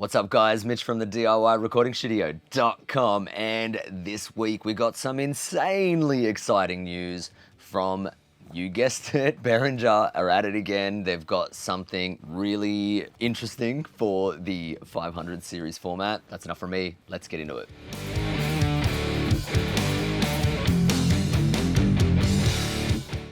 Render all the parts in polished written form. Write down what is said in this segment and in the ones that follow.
What's up guys, Mitch from the DIYRecordingStudio.com, and this week we got some insanely exciting news from, you guessed it, Behringer are at it again. They've got something really interesting for the 500 series format. That's enough from me, let's get into it.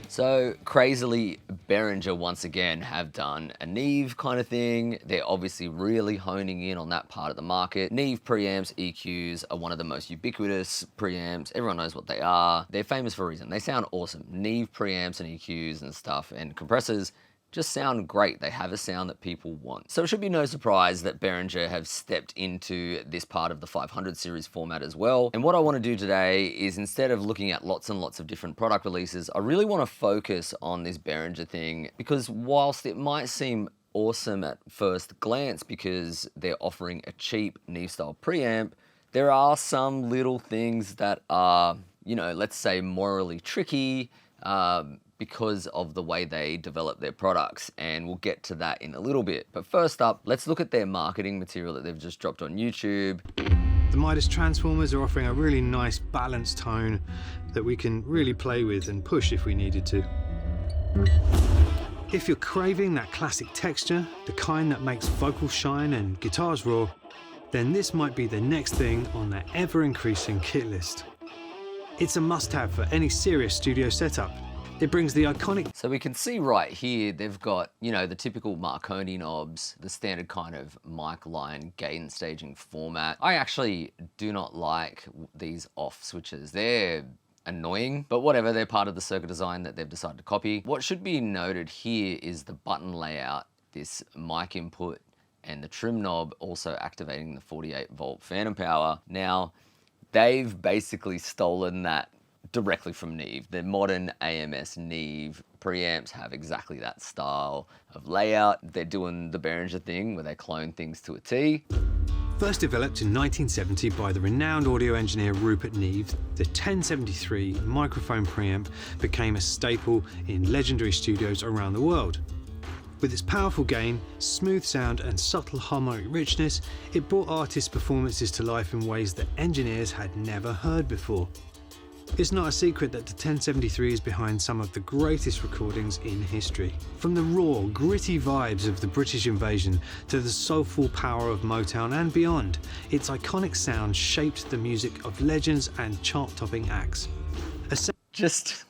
So crazily, Behringer once again have done a Neve kind of thing. They're obviously really honing in on that part of the market. Neve preamps, EQs are one of the most ubiquitous preamps. Everyone knows what they are. They're famous for a reason. They sound awesome. Neve preamps and EQs and stuff and compressors just sound great. They have a sound that people want. So it should be no surprise that Behringer have stepped into this part of the 500 series format as well. And what I want to do today is, instead of looking at lots and lots of different product releases, I really want to focus on this Behringer thing, because whilst it might seem awesome at first glance because they're offering a cheap Neve style preamp, there are some little things that are, you know, let's say morally tricky, because of the way they develop their products, and we'll get to that in a little bit. But first up, let's look at their marketing material that they've just dropped on YouTube. The Midas Transformers are offering a really nice balanced tone that we can really play with and push if we needed to. If you're craving that classic texture, the kind that makes vocals shine and guitars roar, then this might be the next thing on their ever-increasing kit list. It's a must-have for any serious studio setup. It brings the iconic... So we can see right here, they've got, you know, the typical Marconi knobs, the standard kind of mic line gain staging format. I actually do not like these off switches. They're annoying, but whatever, they're part of the circuit design that they've decided to copy. What should be noted here is the button layout, this mic input, and the trim knob also activating the 48 volt phantom power. Now, they've basically stolen that directly from Neve. The modern AMS Neve preamps have exactly that style of layout. They're doing the Behringer thing where they clone things to a T. First developed in 1970 by the renowned audio engineer Rupert Neve, the 1073 microphone preamp became a staple in legendary studios around the world. With its powerful gain, smooth sound and subtle harmonic richness, it brought artists' performances to life in ways that engineers had never heard before. It's not a secret that the 1073 is behind some of the greatest recordings in history. From the raw, gritty vibes of the British invasion to the soulful power of Motown and beyond, its iconic sound shaped the music of legends and chart-topping acts. Just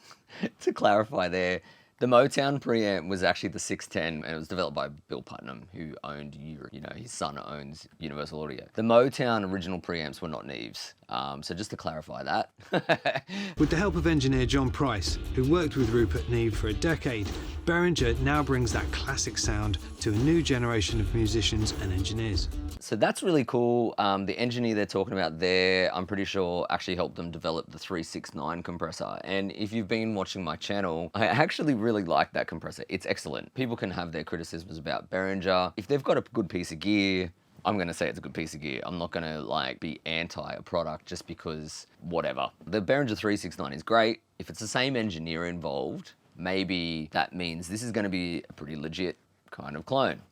to clarify there, the Motown preamp was actually the 610, and it was developed by Bill Putnam, who owned, his son owns Universal Audio. The Motown original preamps were not Neves, so just to clarify that. With the help of engineer John Price, who worked with Rupert Neve for a decade, Behringer now brings that classic sound to a new generation of musicians and engineers. So that's really cool. The engineer they're talking about there, I'm pretty sure actually helped them develop the 369 compressor. And if you've been watching my channel, I actually really like that compressor. It's excellent. People can have their criticisms about Behringer. If they've got a good piece of gear, I'm gonna say it's a good piece of gear. I'm not gonna be anti a product just because whatever. The Behringer 369 is great. If it's the same engineer involved, maybe that means this is gonna be a pretty legit kind of clone.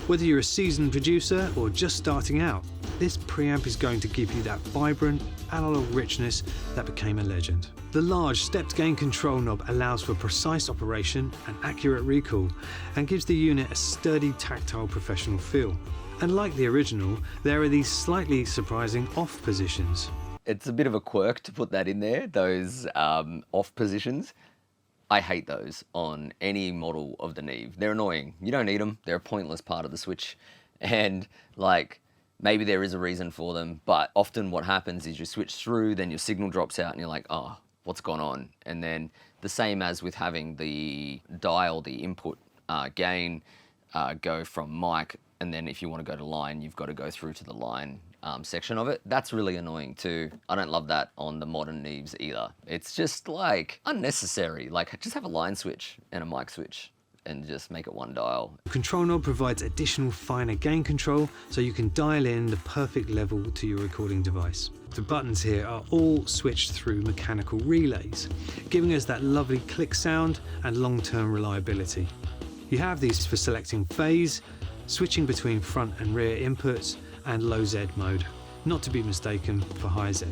Whether you're a seasoned producer or just starting out, this preamp is going to give you that vibrant, analog richness that became a legend. The large stepped gain control knob allows for precise operation and accurate recall, and gives the unit a sturdy, tactile, professional feel. And like the original, there are these slightly surprising off positions. It's a bit of a quirk to put that in there, those off positions. I hate those on any model of the Neve. They're annoying. You don't need them. They're a pointless part of the switch. And maybe there is a reason for them, but often what happens is you switch through, then your signal drops out and you're like, oh, what's gone on? And then the same as with having the dial, the input gain go from mic, and then if you want to go to line, you've got to go through to the line section of it. That's really annoying too. I don't love that on the modern Neves either. It's just unnecessary. Just have a line switch and a mic switch and just make it one dial. The control knob provides additional finer gain control so you can dial in the perfect level to your recording device. The buttons here are all switched through mechanical relays, giving us that lovely click sound and long-term reliability. You have these for selecting phase, switching between front and rear inputs, and low Z mode, not to be mistaken for high Z.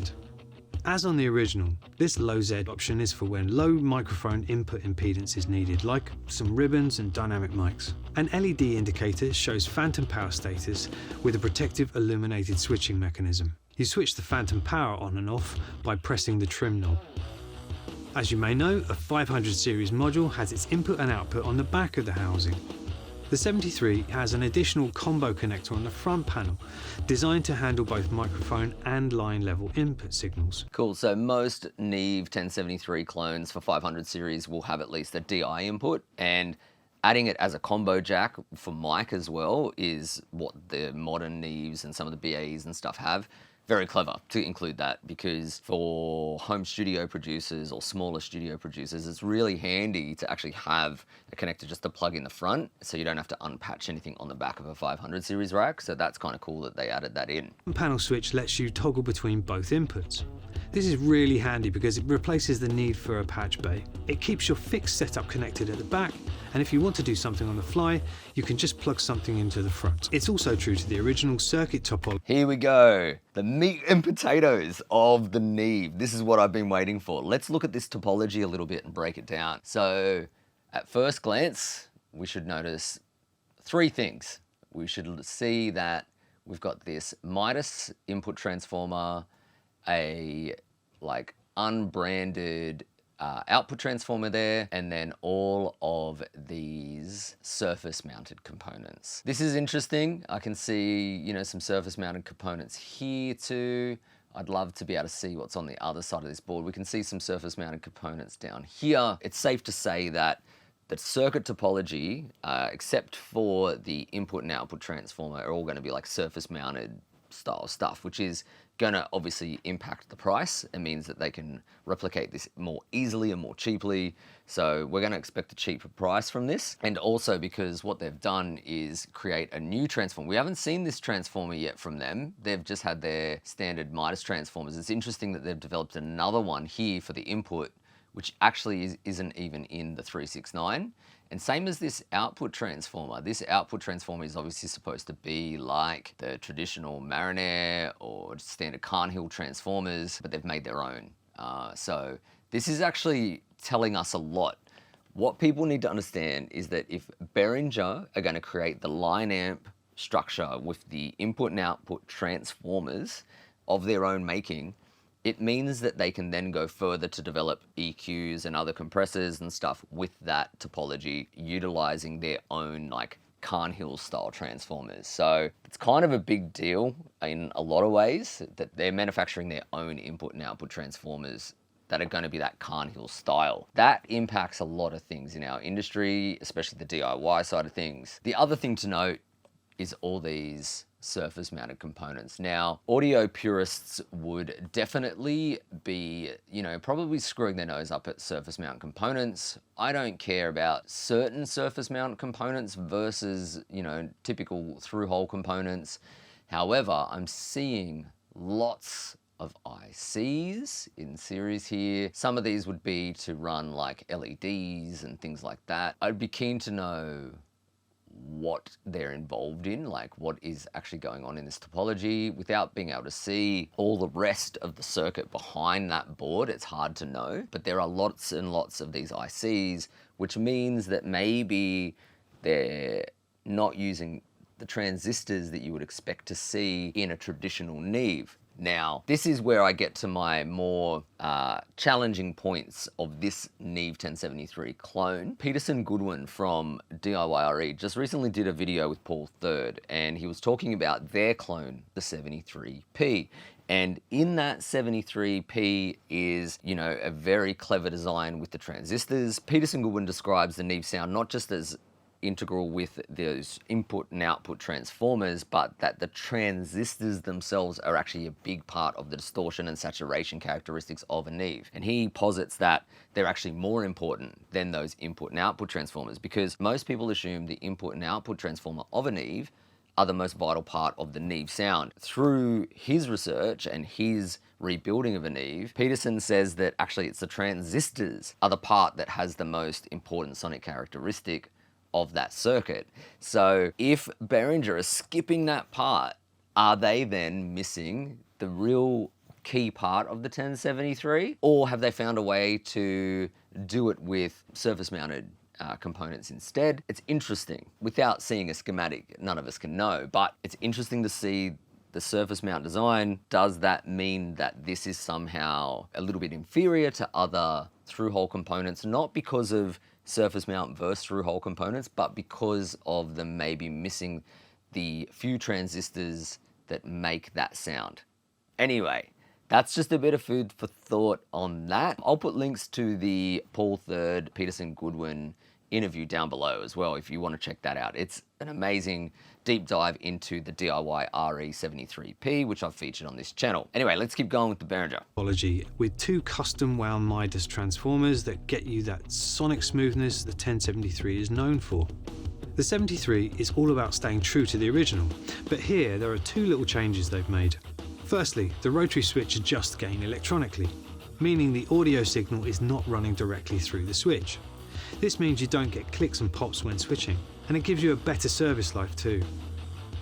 As on the original, this low Z option is for when low microphone input impedance is needed, like some ribbons and dynamic mics. An LED indicator shows phantom power status with a protective illuminated switching mechanism. You switch the phantom power on and off by pressing the trim knob. As you may know, a 500 series module has its input and output on the back of the housing. The 73 has an additional combo connector on the front panel, designed to handle both microphone and line level input signals. Cool, so most Neve 1073 clones for 500 series will have at least a DI input, and adding it as a combo jack for mic as well is what the modern Neves and some of the BAEs and stuff have. Very clever to include that, because for home studio producers or smaller studio producers, it's really handy to actually have a connector just to plug in the front, so you don't have to unpatch anything on the back of a 500 series rack. So that's kind of cool that they added that in. The panel switch lets you toggle between both inputs. This is really handy because it replaces the need for a patch bay. It keeps your fixed setup connected at the back, and if you want to do something on the fly, you can just plug something into the front. It's also true to the original circuit topology. Here we go, the meat and potatoes of the Neve. This is what I've been waiting for. Let's look at this topology a little bit and break it down. So at first glance, we should notice three things. We should see that we've got this Midas input transformer, a like unbranded output transformer there, and then all of these surface mounted components. This is interesting. I can see, you know, some surface mounted components here too. I'd love to be able to see what's on the other side of this board. We can see some surface mounted components down here. It's safe to say that the circuit topology, except for the input and output transformer, are all going to be like surface mounted style stuff, which is going to obviously impact the price. It means that they can replicate this more easily and more cheaply. So we're going to expect a cheaper price from this. And also because what they've done is create a new transformer. We haven't seen this transformer yet from them. They've just had their standard Midas transformers. It's interesting that they've developed another one here for the input, which actually isn't even in the 369. And same as this output transformer. This output transformer is obviously supposed to be like the traditional Mariner or standard Carnhill Transformers, but they've made their own. So this is actually telling us a lot. What people need to understand is that if Behringer are going to create the line amp structure with the input and output transformers of their own making, it means that they can then go further to develop EQs and other compressors and stuff with that topology, utilizing their own like Carnhill style transformers. So it's kind of a big deal in a lot of ways that they're manufacturing their own input and output transformers that are going to be that Carnhill style. That impacts a lot of things in our industry, especially the DIY side of things. The other thing to note is all these surface mounted components. Now, audio purists would definitely be, probably screwing their nose up at surface mount components. I don't care about certain surface mount components versus, typical through hole components. However, I'm seeing lots of ICs in series here. Some of these would be to run like LEDs and things like that. I'd be keen to know what they're involved in, like what is actually going on in this topology. Without being able to see all the rest of the circuit behind that board, it's hard to know. But there are lots and lots of these ICs, which means that maybe they're not using the transistors that you would expect to see in a traditional Neve. Now, this is where I get to my more challenging points of this Neve 1073 clone. Peterson Goodwin from DIYRE just recently did a video with Paul Third, and he was talking about their clone, the 73P. And in that 73P is, a very clever design with the transistors. Peterson Goodwin describes the Neve sound not just as integral with those input and output transformers, but that the transistors themselves are actually a big part of the distortion and saturation characteristics of a Neve. And he posits that they're actually more important than those input and output transformers, because most people assume the input and output transformer of a Neve are the most vital part of the Neve sound. Through his research and his rebuilding of a Neve, Peterson says that actually it's the transistors are the part that has the most important sonic characteristic of that circuit. So if Behringer is skipping that part Are they then missing the real key part of the 1073? Or have they found a way to do it with surface mounted components instead? It's interesting. Without seeing a schematic, none of us can know, but it's interesting to see the surface mount design. Does that mean that this is somehow a little bit inferior to other through-hole components, not because of surface mount versus through-hole components, but because of them maybe missing the few transistors that make that sound? Anyway, that's just a bit of food for thought on that. I'll put links to the Paul Third, Peterson Goodwin interview down below as well if you want to check that out. It's an amazing deep dive into the DIY RE73P, which I've featured on this channel. Anyway, let's keep going with the Behringer. Topology, with 2 custom wound Midas transformers that get you that sonic smoothness the 1073 is known for. The 73 is all about staying true to the original, but here there are 2 little changes they've made. Firstly, the rotary switch adjusts gain electronically, meaning the audio signal is not running directly through the switch. This means you don't get clicks and pops when switching, and it gives you a better service life too.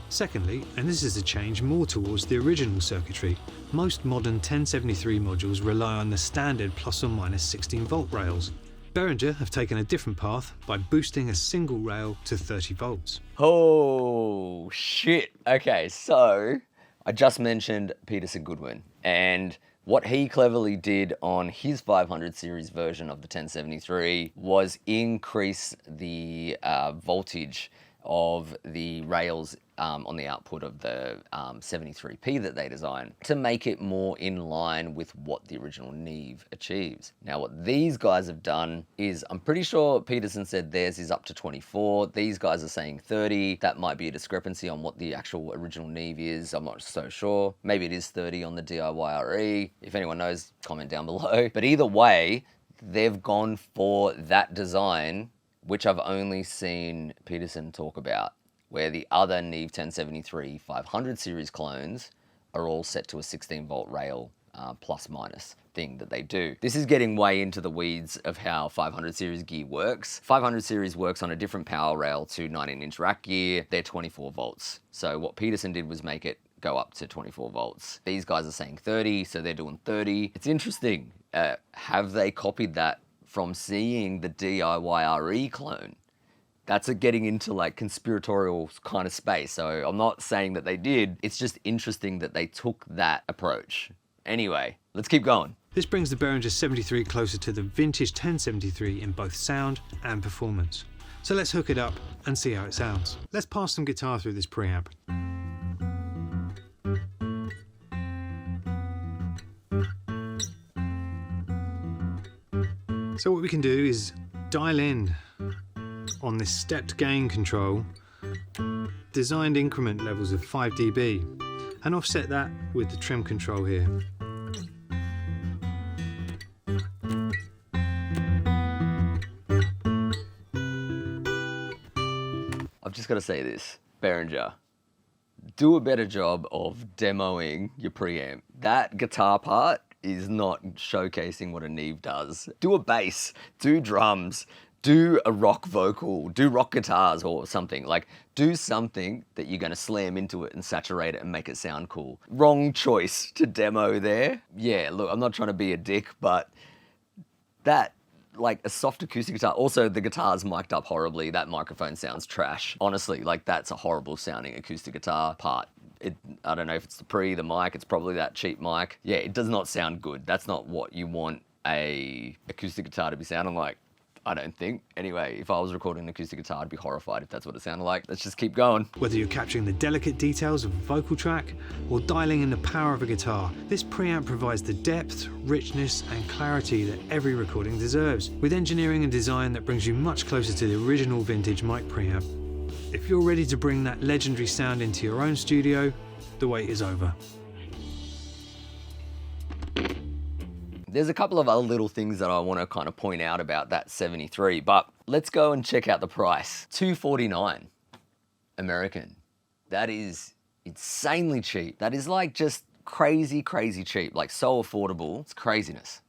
Secondly, and this is a change more towards the original circuitry, most modern 1073 modules rely on the standard plus or minus 16 volt rails. Behringer have taken a different path by boosting a single rail to 30 volts. Oh, shit. Okay, so I just mentioned Peterson Goodwin, and what he cleverly did on his 500 series version of the 1073 was increase the voltage of the rails on the output of the 73P that they designed to make it more in line with what the original Neve achieves. Now, what these guys have done is, I'm pretty sure Peterson said theirs is up to 24. These guys are saying 30. That might be a discrepancy on what the actual original Neve is. I'm not so sure. Maybe it is 30 on the DIY RE. If anyone knows, comment down below. But either way, they've gone for that design, which I've only seen Peterson talk about, where the other Neve 1073 500 series clones are all set to a 16 volt rail plus minus thing that they do. This is getting way into the weeds of how 500 series gear works. 500 series works on a different power rail to 19-inch rack gear. They're 24 volts. So what Peterson did was make it go up to 24 volts. These guys are saying 30, so they're doing 30. It's interesting. Have they copied that from seeing the DIY RE clone? That's getting into like conspiratorial kind of space. So I'm not saying that they did. It's just interesting that they took that approach. Anyway, let's keep going. This brings the Behringer 73 closer to the vintage 1073 in both sound and performance. So let's hook it up and see how it sounds. Let's pass some guitar through this preamp. So what we can do is dial in on this stepped gain control, designed increment levels of 5 dB, and offset that with the trim control here. I've just got to say this, Behringer, do a better job of demoing your preamp. That guitar part is not showcasing what a Neve does. Do a bass, do drums, do a rock vocal, do rock guitars or something. Like, do something that you're gonna slam into it and saturate it and make it sound cool. Wrong choice to demo there. Yeah, look, I'm not trying to be a dick, but that, like a soft acoustic guitar, also the guitar's mic'd up horribly. That microphone sounds trash. Honestly, like that's a horrible sounding acoustic guitar part. I don't know if it's the mic, it's probably that cheap mic. Yeah, it does not sound good. That's not what you want a acoustic guitar to be sounding like, I don't think. Anyway, if I was recording an acoustic guitar, I'd be horrified if that's what it sounded like. Let's just keep going. Whether you're capturing the delicate details of a vocal track or dialing in the power of a guitar, this preamp provides the depth, richness and clarity that every recording deserves, with engineering and design that brings you much closer to the original vintage mic preamp. If you're ready to bring that legendary sound into your own studio, the wait is over. There's a couple of other little things that I want to kind of point out about that 73, but let's go and check out the price. $249 American. That is insanely cheap. That is like just crazy, crazy cheap, like so affordable. It's craziness.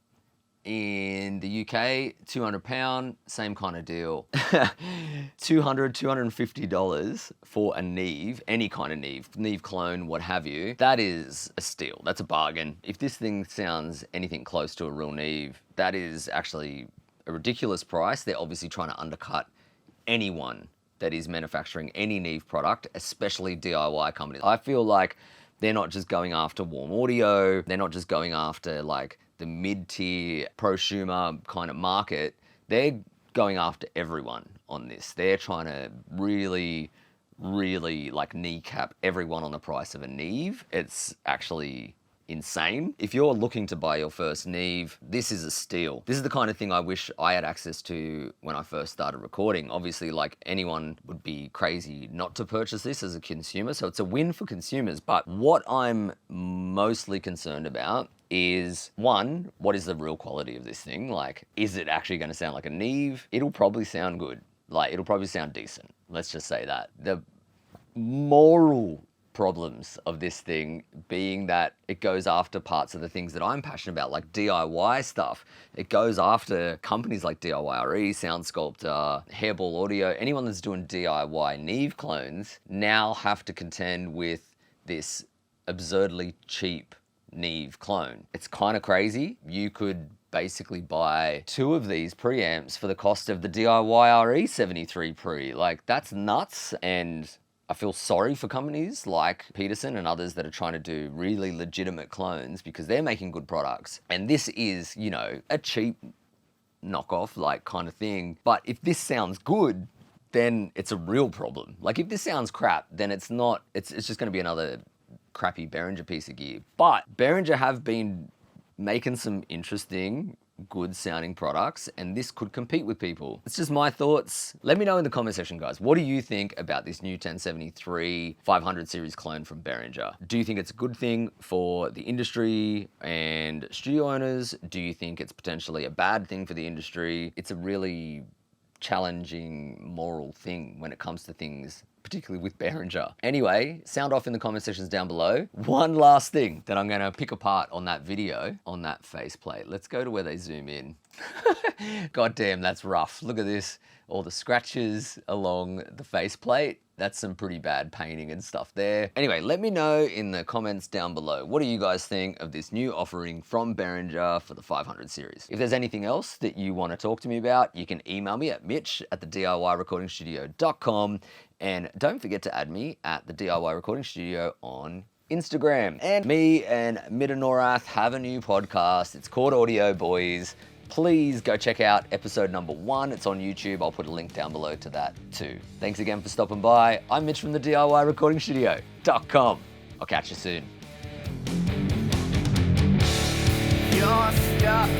In the UK, £200, same kind of deal. $250 for a Neve, any kind of Neve clone, what have you. That is a steal. That's a bargain. If this thing sounds anything close to a real Neve, that is actually a ridiculous price. They're obviously trying to undercut anyone that is manufacturing any Neve product, especially DIY companies. I feel like they're not just going after warm audio. They're not just going after like the mid-tier prosumer kind of market. They're going after everyone on this. They're trying to really like kneecap everyone on the price of a Neve. It's actually insane. If you're looking to buy your first Neve, this is a steal. This is the kind of thing I wish I had access to when I first started recording. Obviously, like, anyone would be crazy not to purchase this as a consumer, so it's a win for consumers. But what I'm mostly concerned about is, one, what is the real quality of this thing? Like, is it actually going to sound like a Neve? It'll probably sound good. Like, it'll probably sound decent. Let's just say that. The moral problems of this thing being that it goes after parts of the things that I'm passionate about, like DIY stuff. It goes after companies like DIY-RE, Sound Sculptor, Hairball Audio. Anyone that's doing DIY Neve clones now have to contend with this absurdly cheap Neve clone. It's kind of crazy. You could basically buy 2 of these preamps for the cost of the DIY-RE 73 pre. Like, that's nuts. And I feel sorry for companies like Peterson and others that are trying to do really legitimate clones because they're making good products. And this is, you know, a cheap knockoff like kind of thing. But if this sounds good, then it's a real problem. Like, if this sounds crap, then it's not, it's just going to be another crappy Behringer piece of gear. But Behringer have been making some interesting, good sounding products, and this could compete with people. It's just my thoughts. Let me know in the comment section, guys. What do you think about this new 1073 500 series clone from Behringer? Do you think it's a good thing for the industry and studio owners? Do you think it's potentially a bad thing for the industry? It's a really challenging moral thing when it comes to things, particularly with Behringer. Anyway, sound off in the comment sections down below. One last thing that I'm gonna pick apart on that video, on that faceplate. Let's go to where they zoom in. God damn, that's rough. Look at this. All the scratches along the faceplate. That's some pretty bad painting and stuff there. Anyway, let me know in the comments down below. What do you guys think of this new offering from Behringer for the 500 series? If there's anything else that you want to talk to me about, you can email me at mitch@thediyrecordingstudio.com. And don't forget to add me at the DIY Recording Studio on Instagram. And me and Midanorath have a new podcast. It's called AudioBois. Please go check out episode number 1. It's on YouTube. I'll put a link down below to that too. Thanks again for stopping by. I'm Mitch from the DIYRecordingStudio.com. I'll catch you soon. You're stuck